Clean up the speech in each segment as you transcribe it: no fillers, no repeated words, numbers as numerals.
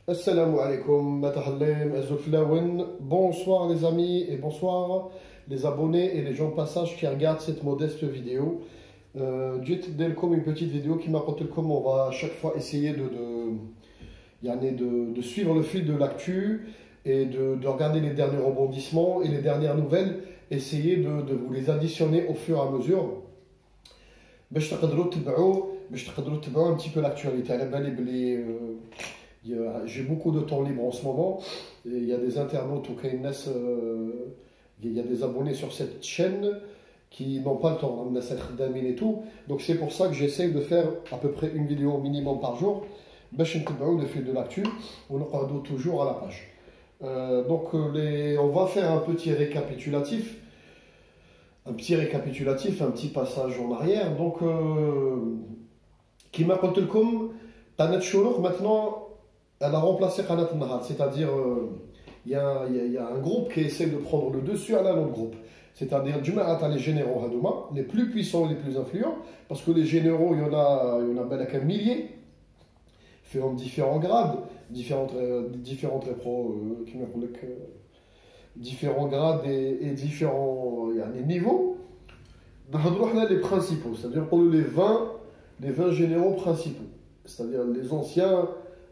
Assalamu alaikum, matahallem, azuflawen. Bonsoir les amis et bonsoir les abonnés et les gens de passage qui regardent cette modeste vidéo. J'ai comme une petite vidéo qui m'a raconté comment on va à chaque fois essayer de suivre le fil de l'actu et de regarder les derniers rebondissements et les dernières nouvelles, essayer de vous les additionner au fur et à mesure. باش تقدروا تتبعوا un petit peu l'actualité. على بالي بلي j'ai beaucoup de temps libre en ce moment. Et il y a des internautes ou il y a des abonnés sur cette chaîne qui n'ont pas le temps et tout. Donc c'est pour ça que j'essaye de faire à peu près une vidéo au minimum par jour. Le fil de l'actu, on regarde toujours à la page. On va faire un petit récapitulatif. Un petit passage en arrière. Donc, qui m'a raconté le com, Qanat Shourouk, maintenant, elle a remplacé Qanat Nahar. C'est-à-dire, il y a un groupe qui essaie de prendre le dessus à l'autre groupe. C'est-à-dire, les généraux Hadouma, les plus puissants et les plus influents, parce que les généraux, il y en a qu'un millier, feront différents grades, différents grades et différents niveaux. Les principaux, c'est-à-dire pour les 20 généraux principaux, c'est-à-dire les anciens,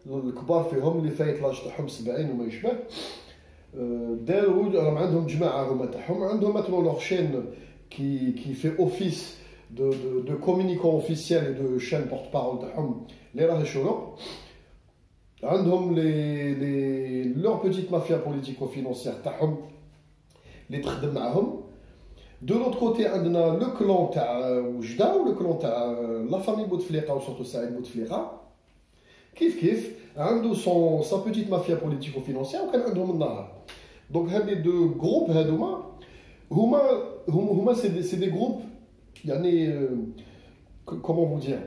الكبار فيهم اللي فايت لاج تاعهم 70 وما يشبه داروا عندهم جماعه هما تاعهم عندهم maintenant leur chaîne qui fait office de communicant officiel et de chaîne porte-parole تاعهم اللي راهي شروق عندهم leur petite mafia politico-financière تاعهم اللي تخدم معاهم. De l'autre côté, on a le clan تاع وجده ou le clan تاع la famille Bouteflika ou surtout Saïd Bouteflika. Kif, عنده sa petite mafia politico-financière وكان عندهم النهار. Donc les deux groupes هما c'est des groupes comment vous dire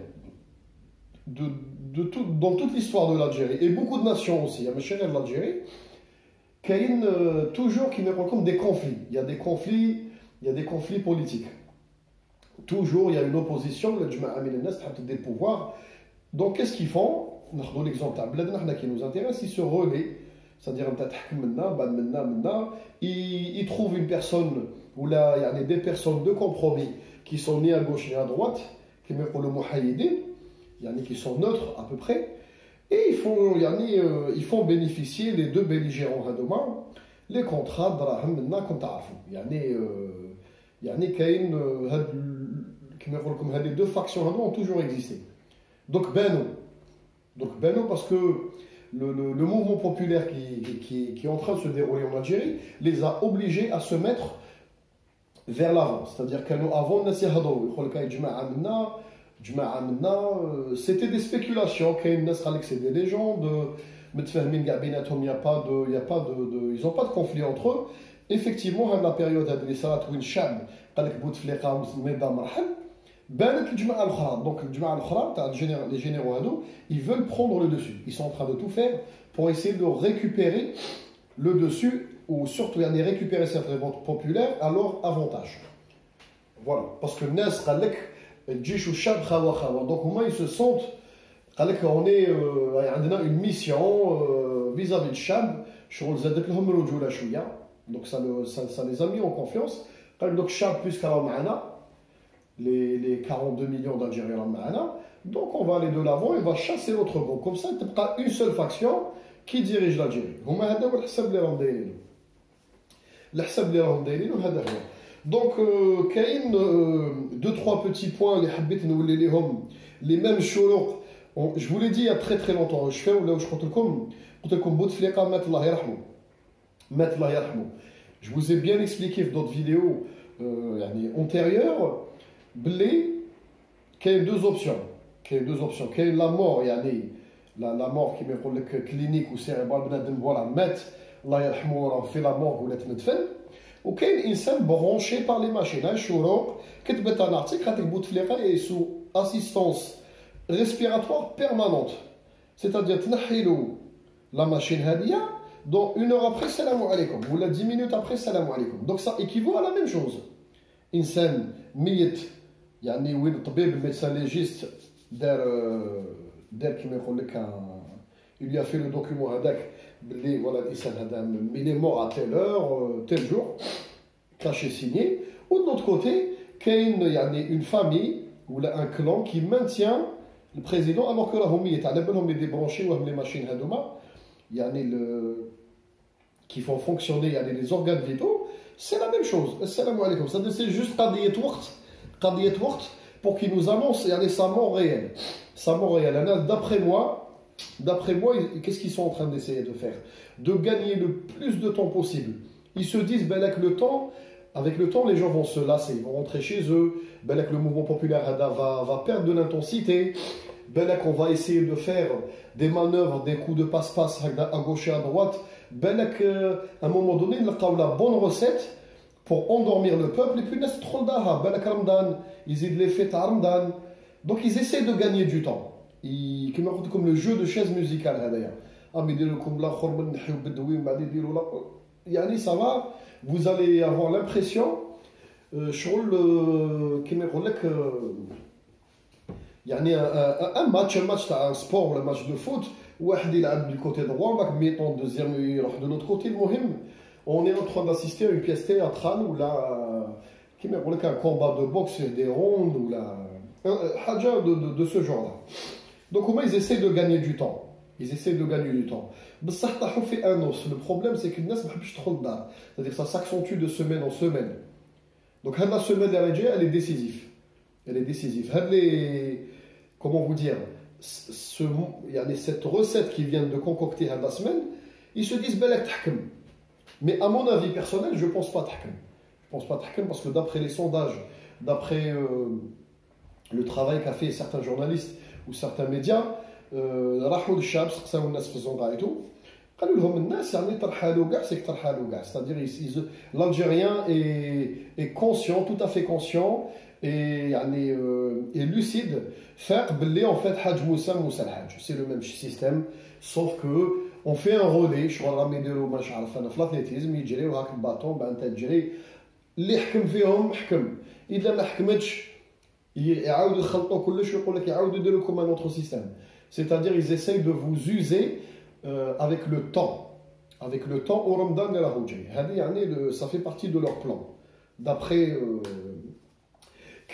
dans toute l'histoire de l'Algérie et beaucoup de nations aussi, il y a l'Algérie qu'il y a toujours qui me rencontre des conflits. Il y a des conflits politiques. Toujours, il y a une opposition, des pouvoirs. Donc, qu'est-ce qu'ils font? L'exemple qui nous intéresse, ils se relaient. C'est-à-dire, ils trouvent une personne, ou là, il y a des personnes de compromis qui sont ni à gauche ni à droite, qui sont neutres à peu près, et ils font bénéficier les deux belligérants les contrats de comme les deux factions ont toujours existé. Donc parce que le mouvement populaire qui est en train de se dérouler en Algérie les a obligés à se mettre vers l'avant. C'est-à-dire qu'avant, c'était des spéculations, c'est des légendes, ils n'ont pas de conflit entre eux. Effectivement, à la période de les généraux, ils veulent prendre le dessus. Ils sont en train de tout faire pour essayer de récupérer le dessus, ou surtout récupérer cette révolte populaire à leur avantage. Voilà, parce que donc au moins ils se sentent on est une mission vis-à-vis de Chab, donc ça les a mis en confiance. Donc Chab plus les 42 millions d'Algériens, donc on va aller de l'avant et va chasser l'autre groupe. Comme ça, il n'y a pas une seule faction qui dirige l'Algérie. Donc, il y a 2-3 petits points, les mêmes chourouq. Je vous l'ai dit il y a très très longtemps. Je vous ai bien expliqué dans d'autres vidéos antérieures qu'il y a deux options. Qu'il y a la mort, la mort qui est clinique ou cérébrale, voilà, fait la mort ou la tmedfen. Ou qu'il y a une insan branché par les machines. Un chourouq, qui est un article, est sous assistance respiratoire permanente. C'est-à-dire, la machine hadia, donc 1 heure après, salam alaikum, ou 10 minutes après, salam alaikum. Donc ça équivaut à la même chose. Insan, miyet, le médecin légiste, qui me il lui a fait le document Hadak, voilà, il est mort à telle heure, tel jour, caché signé. Ou de l'autre côté, il y a une famille ou un clan qui maintient le président alors que la homie est à l'ébène, débranché ou les machines Hadouma, il y a qui font fonctionner, il y a les organes vitaux, c'est la même chose. Assalamu alaikum. C'est juste qadiyat waqt pour qu'il nous annonce sa mort réelle. Sa mort réelle. D'après moi, qu'est-ce qu'ils sont en train d'essayer de faire? De gagner le plus de temps possible. Ils se disent, ben, avec le temps, les gens vont se lasser, ils vont rentrer chez eux. Ben, le mouvement populaire va perdre de l'intensité. Ben, on va essayer de faire des manœuvres, des coups de passe-passe à gauche et à droite. Ben, à un moment donné, ils ont la bonne recette pour endormir le peuple. Et puis, ils aident les fêtes à Ramadan. Donc, ils essaient de gagner du temps. Comme le jeu de chaise musicale d'ailleurs. Ça va, vous allez avoir l'impression un match, un sport, un match de foot, واحد يلعب du côté droit, deuxième de l'autre côté. On est en train d'assister à une pièce théâtrale où là, un combat de boxe, des rondes, ou là, de ce genre-là. Donc, ils essaient de gagner du temps. Le problème, c'est que c'est-à-dire ça s'accentue de semaine en semaine. Donc, la semaine elle est décisive. Comment vous dire, il y a cette recette qu'ils viennent de concocter la semaine, ils se disent belek tahkem. Mais à mon avis personnel, je ne pense pas tahkem. Parce que d'après les sondages, d'après le travail qu'a fait certains journalistes ou certains médias, راحوا للشعب سقساو الناس في الزونغا ايتو قالوا لهم الناس ترحالوا كاع c'est-à-dire l'Algérien est conscient, tout à fait conscient et lucide فاق باللي en fait حاج موسى الحاج c'est le même système sauf que on fait un relais شغل راهم يديروا مش عارف انا في l'athlétisme يجري وهاك الباطون بعد انت تجري اللي يحكم فيهم حكم اذا ما حكمتش يعاودوا يخلطوا كلش ويقول لك يعاودوا يديروا لكم un autre système. C'est-à-dire, ils essayent de vous user avec le temps. Avec le temps, au Ramadan et la Hujjah. Ça fait partie de leur plan. D'après,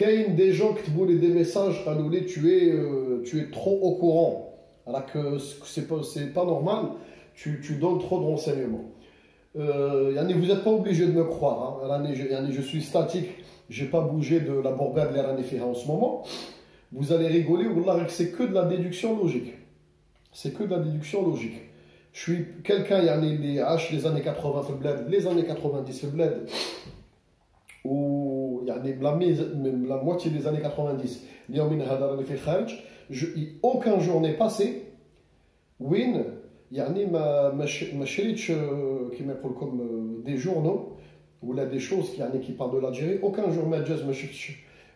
des gens qui te des messages, tu es trop au courant. Alors que c'est pas normal, tu donnes trop de renseignements. Vous n'êtes pas obligé de me croire. Je suis statique, je n'ai pas bougé de la bourgade de l'Araniféha en ce moment. Vous allez rigoler, c'est que de la déduction logique. Je suis quelqu'un, il y a les H des années 80 في البلاد, les années 90 في البلاد, ou il y a la moitié des années 90, اليوم من هذا راني في الخارج, aucun jour n'est passé وين ما شريتش كما يقول لكم des journaux ou là des choses qui parlent de l'Algérie. Aucun jour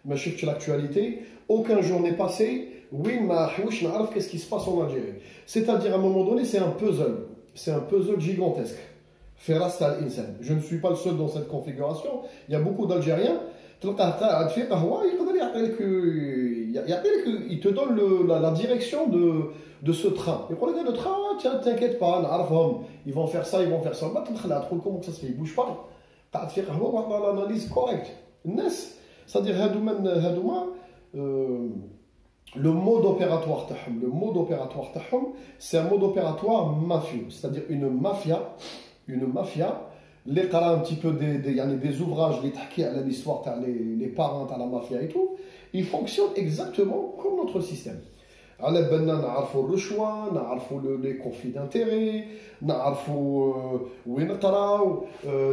ما شفتش l'actualité. Aucun jour n'est passé, qu'est-ce qui se passe en Algérie. C'est-à-dire, à un moment donné, c'est un puzzle gigantesque. Ferast al-Insan. Je ne suis pas le seul dans cette configuration. Il y a beaucoup d'Algériens. Il te donne la direction de ce train. Et pour le train, tiens, t'inquiète pas, ils vont faire ça. Comment ça se fait? Ils ne bougent pas. L'analyse correcte. C'est-à-dire, le mode opératoire تاعهم, c'est un mode opératoire mafieux, c'est-à-dire une mafia les قرا un petit peu des ouvrages les تحكي على l'histoire تاع les parents تاع la mafia et tout, ils fonctionnent exactement comme notre système. على بالنا نعرفوا الرشوه, نعرفوا les conflits d'intérêts, نعرفوا وين نقراو,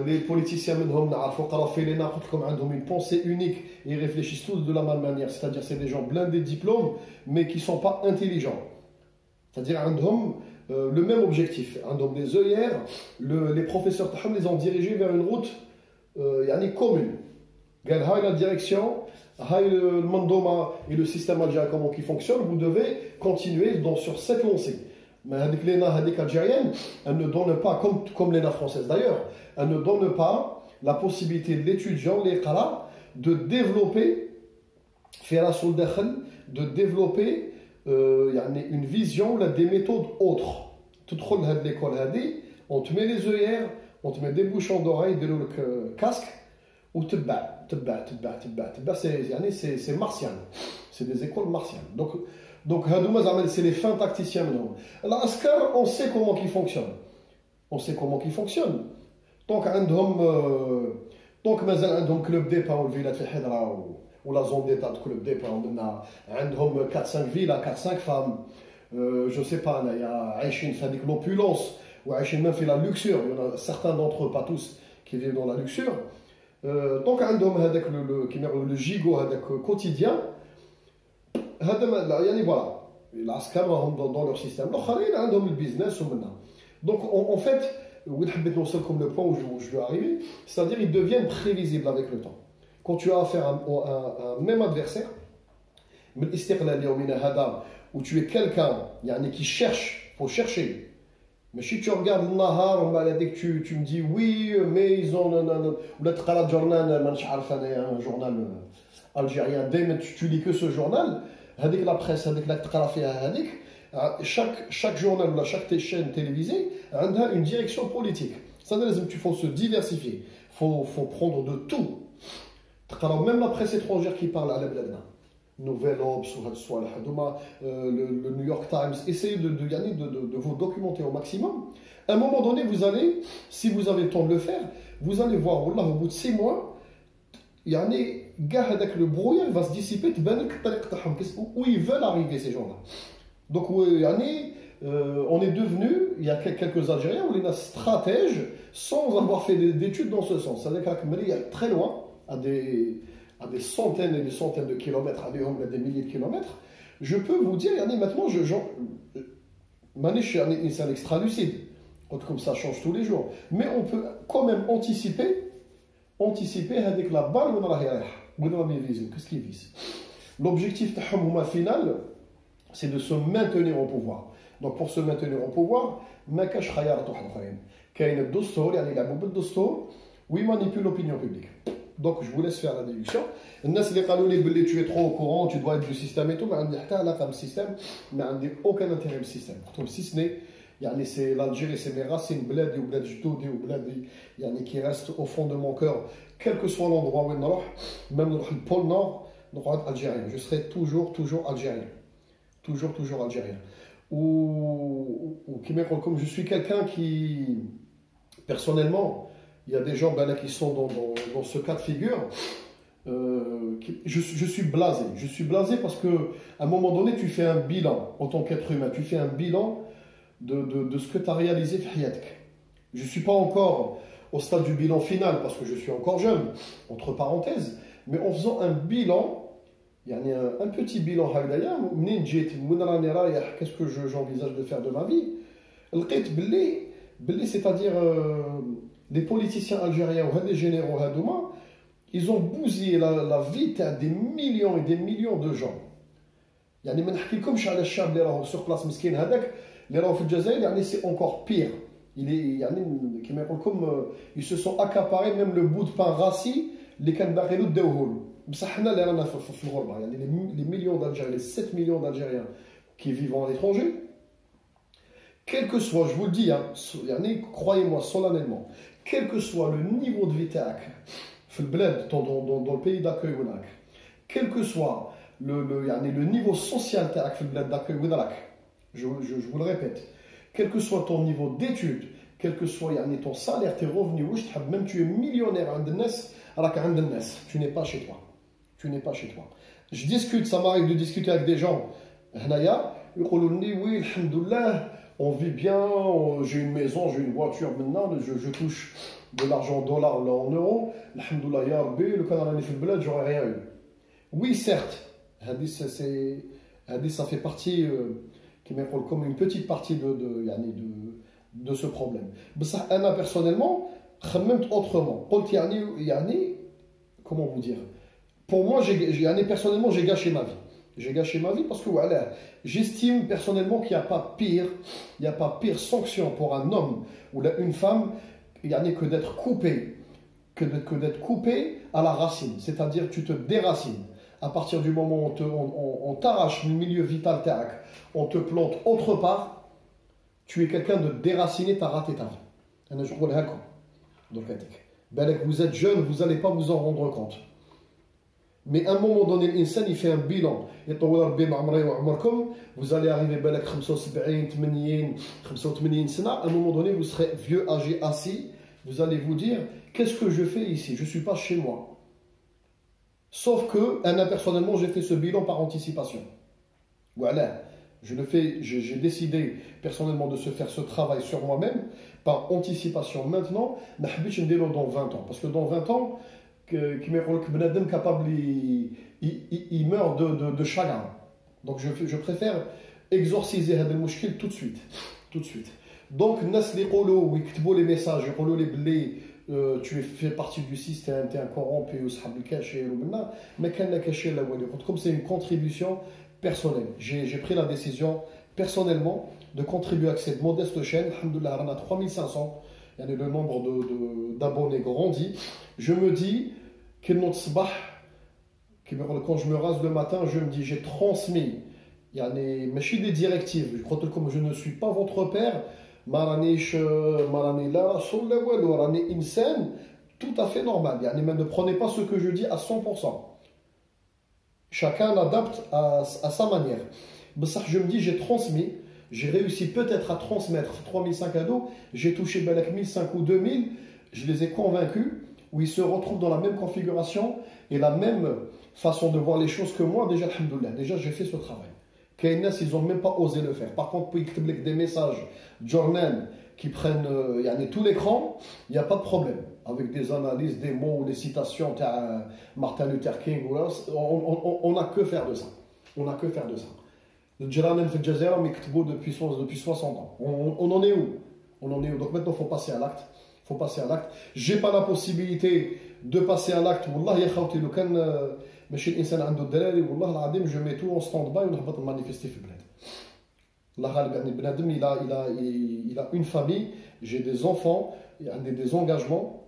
les politiciens منهم نعرفوا قراو في لينا, قلت لكم عندهم une pensée unique et ils réfléchissent tous de la même manière, c'est-à-dire c'est des gens blindés de diplômes mais qui sont pas intelligents, c'est-à-dire عندهم le même objectif, عندهم des œillères, les professeurs تاعهم les ont dirigés vers une route commune. قال هاي la direction, le mandoma et le système algérien comment qui fonctionne, vous devez continuer sur cette lancée. Mais l'ENA algérienne, elle ne donne pas, comme l'ENA française d'ailleurs, elle ne donne pas la possibilité de l'étudiant, les qara, de développer, une vision, des méthodes autres. تدخل لهاد ليكول هادي on te met les œillères on te met des bouchons d'oreilles يديروا لك كاسك وتبع c'est martial, c'est des écoles martiales. Donc c'est les fins tacticiens منهم. العسكر on sait comment ils fonctionnent. Donc مازال عندهم كلوب ديبا والفيلات في الحضره ولا زون ديتا de كلوب ديبا عندهم 4-5 villas 4-5 femmes. Je sais pas, il y a عايشين في هذيك l'opulence وعايشين même في la luxure. Il y en a certains d'entre eux, pas tous, qui vivent dans la luxure. Donc عندهم هذاك le gigot هذاك quotidien. هذا يعني voilà. العسكر راهم dans leur système. الاخرين عندهم البيزنس ومنها. Donc en fait, وين حبيت نوصلكم le point où je veux arriver, c'est-à-dire ils deviennent prévisibles avec le temps. Quand tu as affaire à un même adversaire, من الاستقلال اليومي هذا où tu es quelqu'un يعني qui cherche, faut chercher. Mais si tu regardes le Nahar, dès que tu me dis oui, mais ils ont ou un journal algérien, tu lis que ce journal, avec la presse, avec la chaque journal ou chaque chaîne télévisée a une direction politique. Ça veut dire qu'il faut se diversifier, faut prendre de tout. Même la presse étrangère qui parle à la Bladna. Nouvelle Obs, le New York Times, essayez de vous documenter au maximum. À un moment donné, vous allez, si vous avez le temps de le faire, vous allez voir, au bout de 6 mois, le brouillard va se dissiper, où ils veulent arriver ces gens-là. Donc, on est devenu, il y a quelques Algériens, où les stratèges, sans avoir fait d'études dans ce sens. C'est-à-dire qu'il y a très loin, à des centaines et des centaines de kilomètres, à des milliers de kilomètres, je peux vous dire, maintenant, c'est un extra lucide, comme ça change tous les jours, mais on peut quand même anticiper avec la balle, qu'est-ce qu'il vise. L'objectif final, c'est de se maintenir au pouvoir. Donc pour se maintenir au pouvoir, il y a une dostour, il y a une dostour, où il manipule l'opinion publique. Donc je vous laisse faire la déduction. الناس اللي قالوا لي tu es trop au courant, tu dois être du système et tout, ما عندي حتى علاقه بالسيستم, ما عندي aucun intérêt بالسيستم. Si ce n'est يعني c'est l'Algérie, c'est mes racines, بلادي وبلاد جدودي وبلادي يعني qui reste au fond de mon cœur, quel que soit l'endroit où نروح, même نروح le pôle nord, نقعد algérien. Je serai toujours algérien. Toujours algérien. Ou comme je suis quelqu'un qui personnellement, il y a des gens qui sont dans ce cas de figure. Je suis blasé. Je suis blasé parce qu'à un moment donné, tu fais un bilan en tant qu'être humain. Tu fais un bilan de ce que tu as réalisé. Je ne suis pas encore au stade du bilan final parce que je suis encore jeune, entre parenthèses. Mais en faisant un bilan, un petit bilan, qu'est-ce que j'envisage de faire de ma vie, c'est-à-dire les politiciens algériens ou des généraux, ils ont bousillé la vie à des millions et des millions de gens. Sur place, c'est encore pire. Ils se sont accaparés même le bout de pain rassis, les millions d'Algériens, les 7 millions d'Algériens qui vivent à l'étranger, quel que soit, je vous le dis, croyez-moi solennellement, quel que soit le niveau de vie dans le pays d'accueil, quel que soit le niveau social d'accueil, je vous le répète, quel que soit ton niveau d'études, quel que soit ton salaire, tes revenus, même tu es millionnaire, tu n'es pas chez toi. Tu n'es pas chez toi. Je discute, ça m'arrive de discuter avec des gens. Oui, alhamdoulilah, on vit bien, j'ai une maison, j'ai une voiture maintenant, je touche de l'argent en dollars, là en euros. Alhamdoulilah, ya Rabbi, le Canada n'est fait le bled, j'aurais rien eu. Oui, certes, ça fait partie, comme une petite partie de ce problème. Mais ça, personnellement, autrement. Comment vous dire? Pour moi, personnellement, j'ai gâché ma vie. J'ai gâché ma vie parce que voilà, j'estime personnellement qu'il n'y a pas pire sanction pour un homme ou une femme que d'être coupé, à la racine. C'est-à-dire tu te déracines. À partir du moment où on t'arrache le milieu vital, on te plante autre part, tu es quelqu'un de déraciné, tu as raté ta vie. Vous êtes jeune, vous n'allez pas vous en rendre compte. Mais à un moment donné, l'insan, il fait un bilan. Vous allez arriver à 75, 80 sana. À un moment donné, vous serez vieux, âgé, assis. Vous allez vous dire, qu'est-ce que je fais ici? Je ne suis pas chez moi. Sauf que, personnellement, j'ai fait ce bilan par anticipation. Voilà. J'ai décidé personnellement de se faire ce travail sur moi-même par anticipation. Maintenant, je vais dans 20 ans. Parce que dans 20 ans, il meurt de chagrin. Donc je préfère exorciser le mouchkil tout de suite. Tout de suite. Donc, les messages, tu fais partie du système, tu es un corrompu, mais comme c'est une contribution personnelle. J'ai pris la décision personnellement de contribuer à cette modeste chaîne. Alhamdoulilah, on a 3500. Le nombre d'abonnés grandit. Je me dis que quand je me rase le matin, je me dis j'ai transmis. Mais je suis des directives. Je crois que comme je ne suis pas votre père, tout à fait normal. Mais ne prenez pas ce que je dis à 100%. Chacun l'adapte à sa manière. Je me dis j'ai transmis. J'ai réussi peut-être à transmettre 3005 ados, j'ai touché 1005 ou 2000, je les ai convaincus, où ils se retrouvent dans la même configuration et la même façon de voir les choses que moi. Déjà, alhamdoulilah, déjà j'ai fait ce travail. Kaynas, ils n'ont même pas osé le faire. Par contre, pour écrire des messages, journal, qui prennent tout l'écran, il n'y a pas de problème. Avec des analyses, des mots ou des citations, Martin Luther King, on n'a que faire de ça. On n'a que faire de ça. Le Djiranen fait Jazeera, mais depuis 60 ans. On en est où? On en est où? Donc maintenant, il faut passer à l'acte. Il faut passer à l'acte. Je n'ai pas la possibilité de passer à l'acte. Wallah, ya khawti, le kan, ماشي الإنسان عنده الدراري والله العظيم je mets tout en stand-by ونهبط manifester في البلاد. الله غالب يعني بنادم il a une famille, j'ai des enfants, il y a des engagements.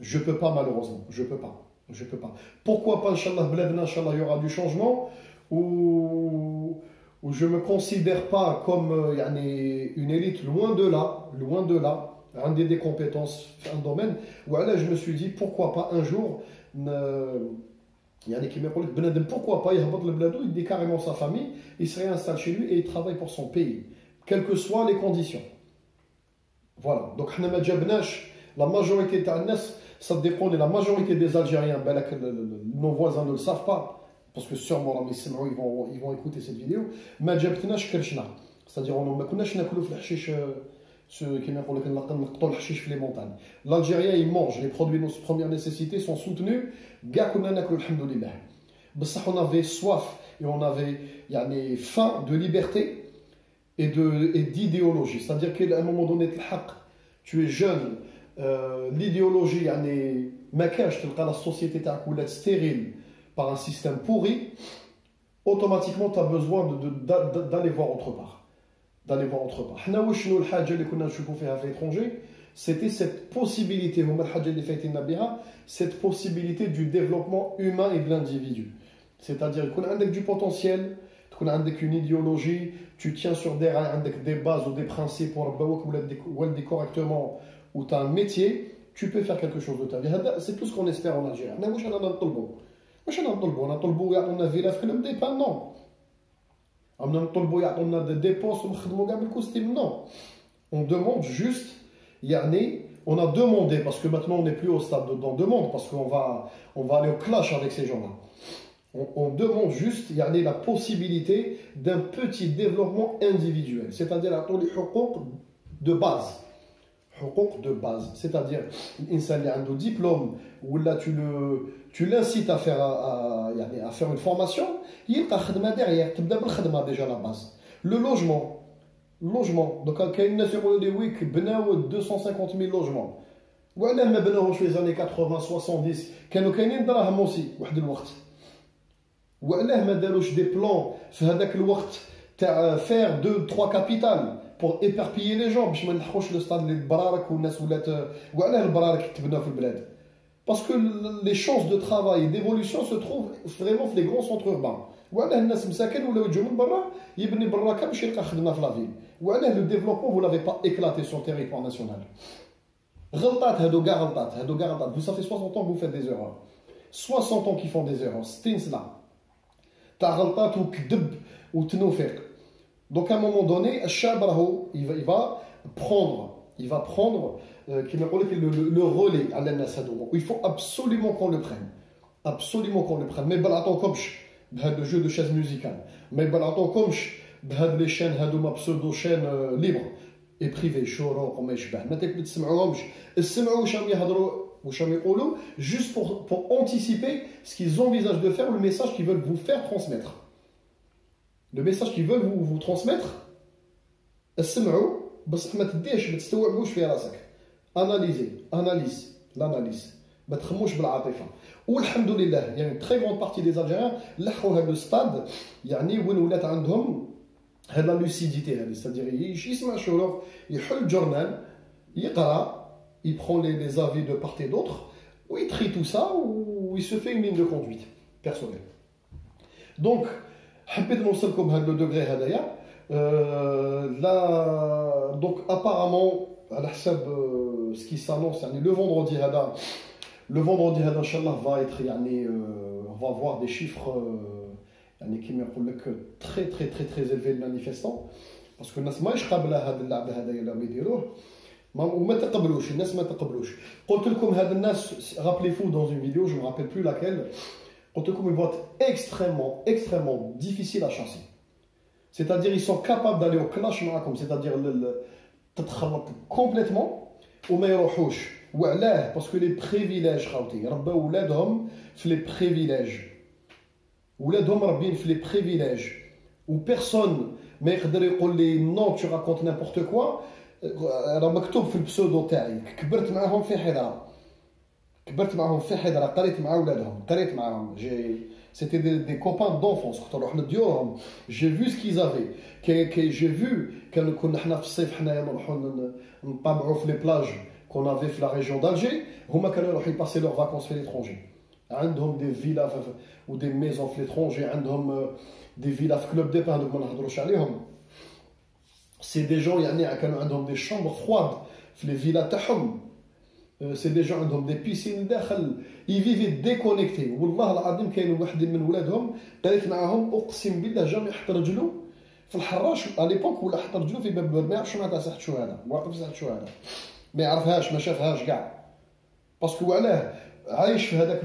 Je peux pas malheureusement. Je peux pas. Pourquoi pas, Inch'Allah, bladna, Inch'Allah, il y aura du changement où je ne me considère pas comme une élite, loin de là, un des compétences, un domaine, où là je me suis dit, pourquoi pas un jour, pourquoi pas, il dit carrément sa famille, il se réinstalle chez lui et il travaille pour son pays, quelles que soient les conditions. Voilà, donc la majorité ça dépend de la majorité des Algériens, nos voisins ne le savent pas. Parce que sûrement ils vont écouter cette vidéo. Mais c'est-à-dire on ne connaît les montagnes. L'Algérien il mange les produits de première nécessité sont soutenus. On avait soif et on avait faim de liberté et d'idéologie. C'est-à-dire qu'à un moment donné tu es jeune, l'idéologie la société est stérile par un système pourri, automatiquement tu as besoin d'aller voir autre part. C'était cette possibilité, du développement humain et de l'individu. C'est-à-dire qu'on a du potentiel, qu'on a une idéologie, tu tiens sur des rails, des bases ou des principes pour correctement, ou tu as un métier, tu peux faire quelque chose de ta vie. C'est tout ce qu'on espère en Algérie. On a vu la film des pas, non. On a des dépenses, non. On demande juste, on a demandé, parce que maintenant on n'est plus au stade d'on demande, parce qu'on va aller au clash avec ces gens-là. On demande juste, la possibilité d'un petit développement individuel, c'est-à-dire de base. De base, c'est-à-dire l'insan a un diplôme ou là tu l'incites à faire une formation, il y a un derrière, tu as déjà la base. Le logement, donc il y a une 250 000 logements. Voilà, mais les années 80, 70, كانوا كاينين دراهم aussi واحد الوقت. وعلاه ما داروش des plans في هذاك الوقت تاع faire 2-3 capitales pour éparpiller les gens باش ما نلحقوش le stade اللي البرارك والناس ولات وعلاه البرارك يتبناو في البلاد. Parce que les chances de travail et d'évolution se trouvent vraiment dans les grands centres urbains. وعلاه الناس مساكن ولاو يجوا من برا يبني براكه باش يلقى خدمه في لا فيل. Le développement, vous ne l'avez pas éclaté sur le territoire national. Vous, ça fait 60 ans que vous faites des erreurs. 60 ans qu'ils font des erreurs. C'est cela. Donc à un moment donné, il va prendre le relais. Il faut absolument qu'on le prenne. Absolument qu'on le prenne. Mais le jeu de chaise musicale. Mais les chaînes, pseudo-chaînes libres et privées. Juste pour anticiper ce qu'ils envisagent de faire, le message qu'ils veulent vous faire transmettre. Le message qu'ils veulent vous transmettre, analyse l'analyse. Alhamdoulilah, il y a une très grande partie des Algériens qui ont le stade où la lucidité, c'est-à-dire il lit le journal, il prend les avis de part et d'autre, ou il trie tout ça, ou il se fait une ligne de conduite personnelle. Donc, le degré donc apparemment, ce qui s'annonce, le vendredi, Inch'Allah, on va voir des chiffres qui me très très très très élevés de manifestants. Parce que les gens rappelez-vous dans une vidéo, je ne me rappelle plus laquelle, ils vont être extrêmement difficiles à chasser. C'est-à-dire ils sont capables d'aller au clash, c'est-à-dire complètement, parce que les privilèges, les privilèges, où personne ne peut dire non, tu racontes n'importe quoi. مكتوب في البسودو تاعي كبرت معاهم في حضره قريت معاهم c'était des copains d'enfance j'ai vu ce qu'ils avaient j'ai vu كنا حنا في الصيف حنايا نروحوا نطبعوا في les plages qu'on avait في la région d'Alger هما كانوا يروحوا passer leurs vacances في l'étranger عندهم des villas ou des maisons في l'étranger عندهم des villas في club d'épargne ما نهضروش عليهم. C'est des gens qui ont des chambres froides, les villas تاعهم. C'est des gens qui ont des piscines داخل. Ils vivent déconnectés. والله العظيم كاين واحد من ولادهم قالت معاهم اقسم بالله جامي حط رجلو في الحراش على ليبوك ولا حط رجلو في باب الباب ما يعرفش معناتها ساحه الشهاده واقف ساحه الشهاده ما يعرفهاش ما شافهاش كاع باسكو علاه عايش في هذاك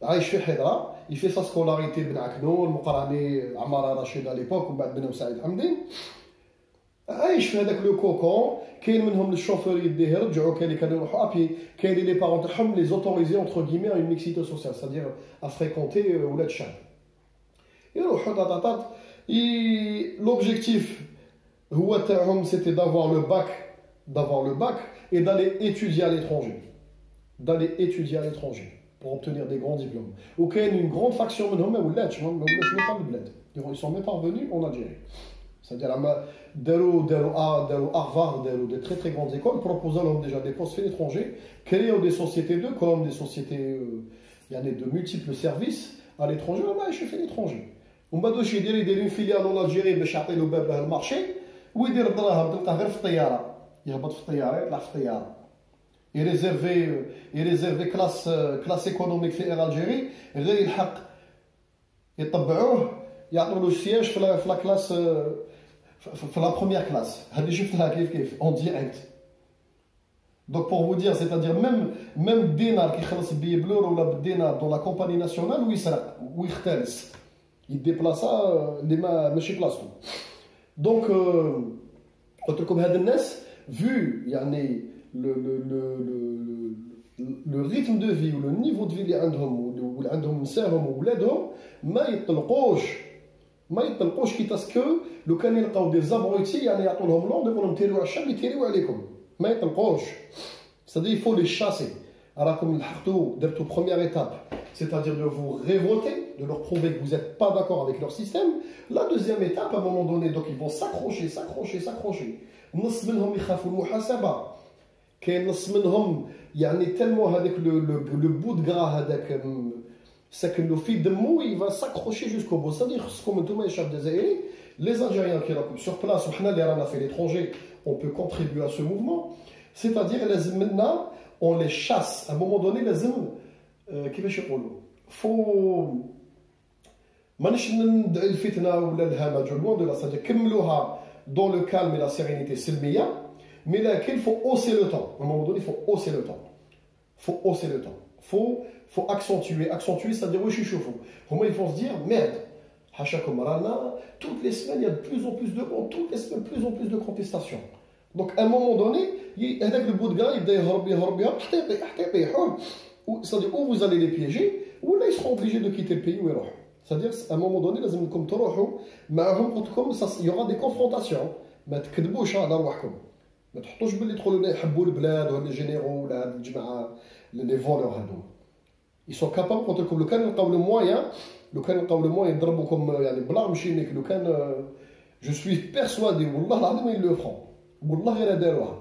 عايش في حضره يفي سا سكولاريتي بن عكنون مقراني عماره رشيد على ليبوك ومن بعد بن سعيد حمدين عايش في هذاك لو كوكون كاين منهم الشوفور يديه رجعوا كاين اللي كانوا يروحوا ابي كاين لي بارون تاعهم لي زوتوريزي اونتر غيمي اون ميكسيتو سوسيال سادير ا فريكونتي ولاد الشعب يروحوا طاطاطات l'objectif هو تاعهم c'était d'avoir le bac et d'aller étudier à l'étranger pour obtenir des grands diplômes. Ou qu'il y a une grande faction de ils sont même pas revenus en Algérie. C'est-à-dire, Harvard, des très très grandes écoles proposant déjà des postes à l'étranger, créant des sociétés de com, des sociétés de multiples services à l'étranger. Là, je fais l'étranger. On va dire une filiale en Algérie, mais je le marché, où il dit que il y a réservé classe économique في الجيري غير يلحق يطبعوه يعطوا له السياج في لا كلاس في لا بروميير كلاس هذه شفتها كيف en direct. Donc pour vous dire, c'est-à-dire même dinar qui خلص باليورو ولا بالدينار dans la compagnie nationale ويسرق ويختلس يديبلاصا اللي ماشي بلاصتو. Donc قلت لكم هاد الناس vu يعني le rythme de vie ou le niveau de vie اللي عندهم نساهم وولادهم ما يطلقوش كي تاسكو لو كان يلقاو دي زابروتي يعطوا لهم لون يقولوا لهم تيريو على الشام يتيريو عليكم ما يطلقوش c'est-à-dire il faut les chasser. راكم لحقتوا درتوا première étape, c'est-à-dire de vous révolter, de leur prouver que vous n'êtes pas d'accord avec leur système. La deuxième étape, à un moment donné, donc ils vont s'accrocher. نص منهم يخافوا المحاسبة. كاين نص منهم tellement avec le bout de gras هذاك ساكن له في دمو il va s'accrocher jusqu'au bout. C'est-à-dire خصكم نتوما يا شعب الجزائري les Algériens qui sont sur place, ou les rana fait l'étranger, on peut contribuer à ce mouvement. C'est-à-dire, maintenant, on les chasse. À un moment donné, les hommes, qui va chez Polo, faut. مانيش ندعي الفتنه ولا الهمج loin de la c'est-à-dire كملوها dans le calme et la sérénité سلميه mais là qu'il faut hausser le temps à un moment donné il faut hausser le temps faut accentuer c'est-à-dire واش يشوفوا هما ils vont se dire merde حاشاكم رانا toutes les semaines il y a de plus en plus de toutes les semaines plus en plus de contestations donc à un moment donné هذاك le bout de gras يبدا يهرب حتى يطيحوا c'est-à-dire où vous allez les piéger ou là ils seront obligés de quitter le pays où ils vont. C'est-à-dire, à un moment donné, لازم تروحوا معهم قلت لكم il y aura des confrontations. ما تكذبوش على رواحكم. ما تحطوش باللي تقولوا يحبوا البلاد ولا الجينيرو ولا هاد الجماعه لي فولور هادو. Ils sont capables قلت لكم لو كان لقاو لو موان يضربوكم يعني بلا مشينيك لو كان je suis persuadé والله العظيم ils le feront. والله غير داروها.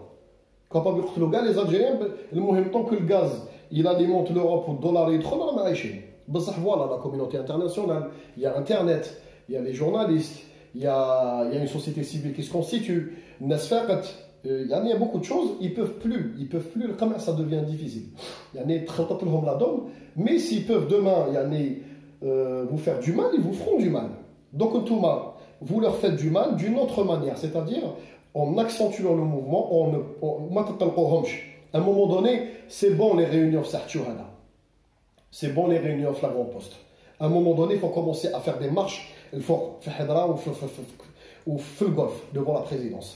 Capable يقتلوا كاع les Algériens المهم tant que le gaz il alimente l'Europe والدولار يدخل راهم عايشين. Voilà, la communauté internationale, il y a Internet, il y a les journalistes, il y a une société civile qui se constitue, il y a beaucoup de choses, ils peuvent plus, le commerce ça devient difficile. Il y en a la donne, mais s'ils peuvent demain vous faire du mal, ils vous feront du mal. Donc vous leur faites du mal d'une autre manière, c'est-à-dire en accentuant le mouvement, à un moment donné, c'est bon les réunions Sartuhana. C'est bon les réunions flagrant poste. À un moment donné, il faut commencer à faire des marches. Il faut faire Hedra ou le golf devant la présidence.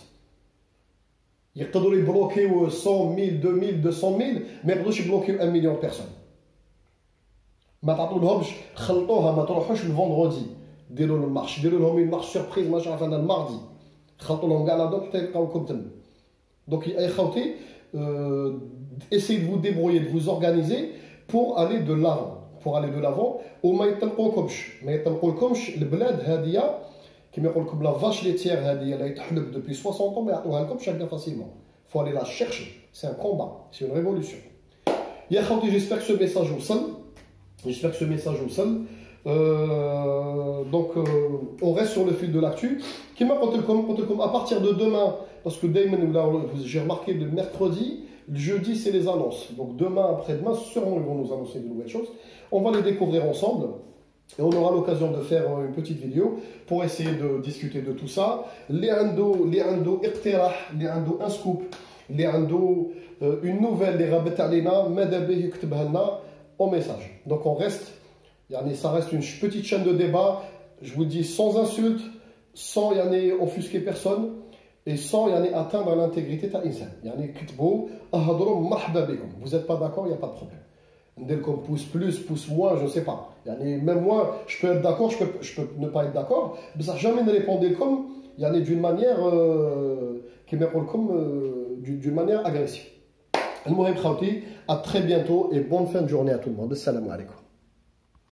Il peuvent bloquer 100 000, 2000, 200 000, mais ils peuvent bloquer 1 million de personnes. ما تعطولهمش خلطوها ما تروحوش le vendredi ديروا لهم marche une marche surprise ما عرف انا الماردي خلطوا لهم كاع لا دوك حتى يلقاوكم تما. Donc اي خوتي essayez de vous débrouiller, de vous organiser pour aller de l'avant وما يطلقوكمش البلاد هذه كما يقول لكم لا فاش ليتير هذه اللي تحلب depuis 60 ans ما يعطوها لكمش هكذا facilement. Faut aller la chercher, c'est un combat, c'est une révolution. يا خوتي j'espère que ce message vous sonne. Donc on reste sur le fil de l'actu. كما قلت لكم à partir de demain parce que j'ai remarqué le mercredi. Le jeudi, c'est les annonces. Donc demain, après-demain, sûrement ils vont nous annoncer de nouvelles choses. On va les découvrir ensemble. Et on aura l'occasion de faire une petite vidéo pour essayer de discuter de tout ça. Les ando iqtirah, les ando un scoop, les ando une nouvelle, les rabet alina, madabe yuktbhalna au message. Donc on reste, ça reste une petite chaîne de débat. Je vous dis sans insultes, sans offusquer personne. Et sans atteindre l'intégrité de l'insan. Vous n'êtes pas d'accord, il n'y a pas de problème. Comme pouce plus, pouce moins, je ne sais pas. Même moi, je peux être d'accord, je peux ne pas être d'accord. Mais ça jamais ne répondait comme d'une manière d'une manière agressive. À très bientôt et bonne fin de journée à tout le monde. Assalamu alaikum.